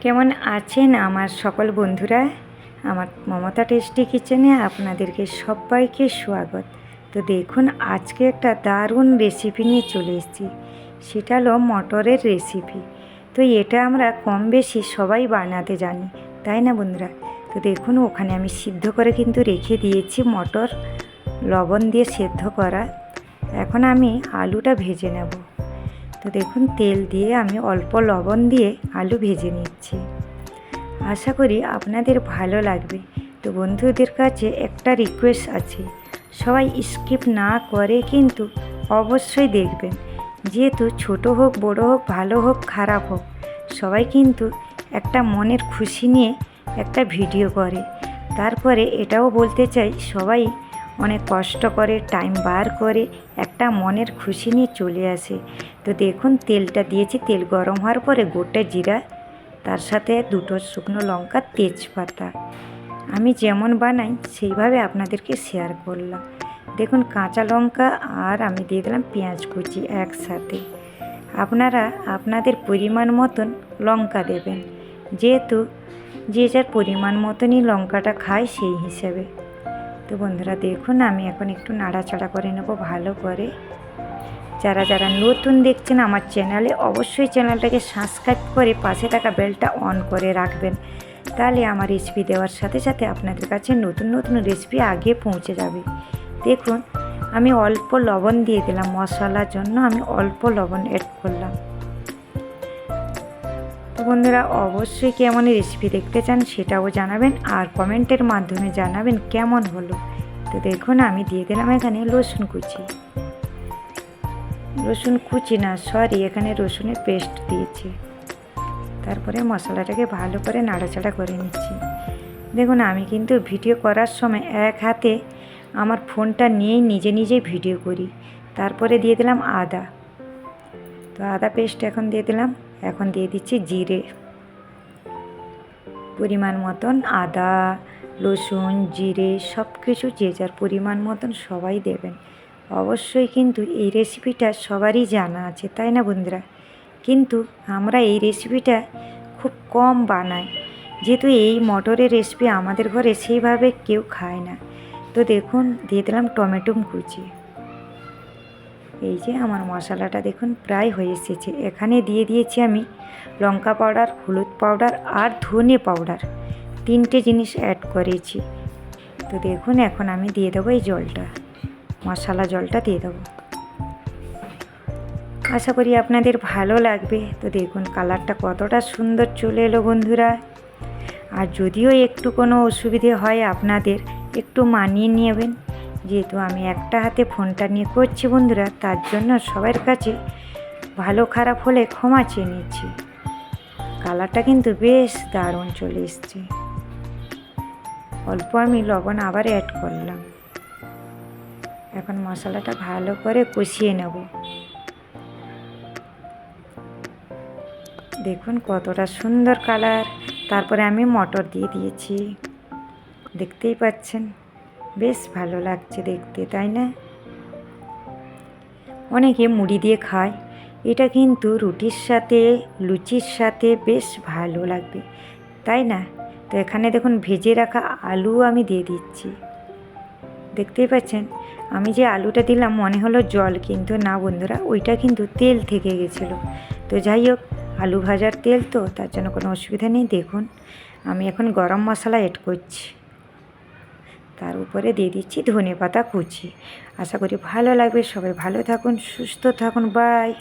কেমন আছেন আমার সকল বন্ধুরা? আমার মমতা টেস্টি কিচেনে আপনাদেরকে সবাইকে স্বাগত। তো দেখুন, আজকে একটা দারুণ রেসিপি নিয়ে চলে এসেছি। সেটা হলো মটরের রেসিপি। তো এটা আমরা কম বেশি সবাই বানাতে জানি, তাই না বন্ধুরা? তো দেখুন, ওখানে আমি সিদ্ধ করে কিন্তু রেখে দিয়েছি মটর, লবণ দিয়ে সেদ্ধ করা। এখন আমি আলুটা ভেজে নেব। তো দেখুন, তেল দিয়ে আমি অল্প লবণ দিয়ে আলু ভেজে নিচ্ছি। আশা করি আপনাদের ভালো লাগবে। তো বন্ধুদের কাছে একটা রিকোয়েস্ট আছে, সবাই স্কিপ না করে কিন্তু অবশ্যই দেখবেন। যেহেতু ছোট হোক, বড় হোক, ভালো হোক, খারাপ হোক, সবাই কিন্তু একটা মনের খুশি নিয়ে একটা ভিডিও করে। তারপরে এটাও বলতে চাই, সবাই অনেক কষ্ট করে, টাইম বার করে একটা মনের খুশি নিয়ে চলে আসে। তো দেখুন, তেলটা দিয়েছি, তেল গরম হওয়ার পরে গোটা জিরা, তার সাথে দুটো শুকনো লঙ্কা, তেজপাতা। আমি যেমন বানাই সেইভাবে আপনাদেরকে শেয়ার করলাম। দেখুন, কাঁচা লঙ্কা আর আমি দিয়ে দিলাম পেঁয়াজ কুচি একসাথে। আপনারা আপনাদের পরিমাণ মতন লঙ্কা দেবেন, যেহেতু যে যার পরিমাণ মতনই লঙ্কাটা খায় সেই হিসেবে। তো বন্ধুরা দেখুন, আমি এখন একটু নাড়াচাড়া করে নেব ভালো করে। যারা যারা নতুন দেখছেন আমার চ্যানেলে, অবশ্যই চ্যানেলটাকে সাবস্ক্রাইব করে পাশে থাকা বেলটা অন করে রাখবেন। তাহলে আমার রেসিপি দেওয়ার সাথে সাথে আপনাদের কাছে নতুন নতুন রেসিপি আগে পৌঁছে যাবে। দেখুন, আমি অল্প লবণ দিয়ে দিলাম, মশলার জন্য আমি অল্প লবণ অ্যাড করলাম। তো বন্ধুরা, অবশ্যই কেমন রেসিপি দেখতে চান সেটাও জানাবেন, আর কমেন্টের মাধ্যমে জানাবেন কেমন হলো। তো দেখুন, আমি দিয়ে দিলাম এখানে রসুন কুচি, এখানে রসুনের পেস্ট দিয়েছি। তারপরে মশলাটাকে ভালো করে নাড়াচাড়া করে নিচ্ছি। দেখুন, আমি কিন্তু ভিডিও করার সময় এক হাতে আমার ফোনটা নিয়েই নিজে নিজেই ভিডিও করি। তারপরে দিয়ে দিলাম আদা। তো আদা পেস্ট এখন দিয়ে দিলাম। এখন দিয়ে দিচ্ছি জিরে, পরিমাণ মতন। আদা, রসুন, জিরে সব কিছু যে যার পরিমাণ মতন সবাই দেবেন। অবশ্যই কিন্তু এই রেসিপিটা সবারই জানা আছে, তাই না বন্ধুরা? কিন্তু আমরা এই রেসিপিটা খুব কম বানাই, যেহেতু এই মটরের রেসিপি আমাদের ঘরে সেইভাবে কেউ খায় না। তো দেখুন, দিয়ে দিলাম টমেটো কুচি। এই যে আমার মশলাটা দেখুন প্রায় হয়ে এসেছে। এখানে দিয়ে দিয়েছি আমি লঙ্কা পাউডার, হলুদ পাউডার আর ধনে পাউডার, 3টে জিনিস অ্যাড করেছি। তো দেখুন, এখন আমি দিয়ে দেবো এই জলটা, মশলা জলটা দিয়ে দেবো। আশা করি আপনাদের ভালো লাগবে। তো দেখুন, কালারটা কতটা সুন্দর চলে এলো বন্ধুরা। আর যদিও একটু কোনো অসুবিধে হয় আপনাদের, একটু মানিয়ে নেবেন। যেহেতু আমি একটা হাতে ফোনটা নিয়ে করছি বন্ধুরা, তার জন্য সবার কাছে ভালো খারাপ হলে ক্ষমা চেয়ে নিচ্ছি। কালারটা কিন্তু বেশ দারুণ চলে এসছে। অল্প আমি লবণ আবার অ্যাড করলাম। এখন মশলাটা ভালো করে কষিয়ে নেব। দেখুন কতটা সুন্দর কালার। তারপরে আমি মটর দিয়ে দিয়েছি, দেখতেই পাচ্ছেন, বেশ ভালো লাগছে দেখতে, তাই না? অনেকে মুড়ি দিয়ে খায়, এটা কিন্তু রুটির সাথে, লুচির সাথে বেশ ভালো লাগবে, তাই না? তো এখানে দেখুন, ভেজে রাখা আলু আমি দিয়ে দিচ্ছি। দেখতেই পাচ্ছেন, আমি যে আলুটা দিলাম মনে হলো জল, কিন্তু না বন্ধুরা, ওইটা কিন্তু তেল থেকে গেছিলো। তো যাই হোক, আলু ভাজার তেল তো, তার জন্য কোনো অসুবিধা নেই। দেখুন, আমি এখন গরম মশলা অ্যাড করছি, তার উপরে দিয়ে দিচ্ছি ধনেপাতা কুচি। আশা করি ভালো লাগবে। সবাই ভালো থাকুন, সুস্থ থাকুন, বাই।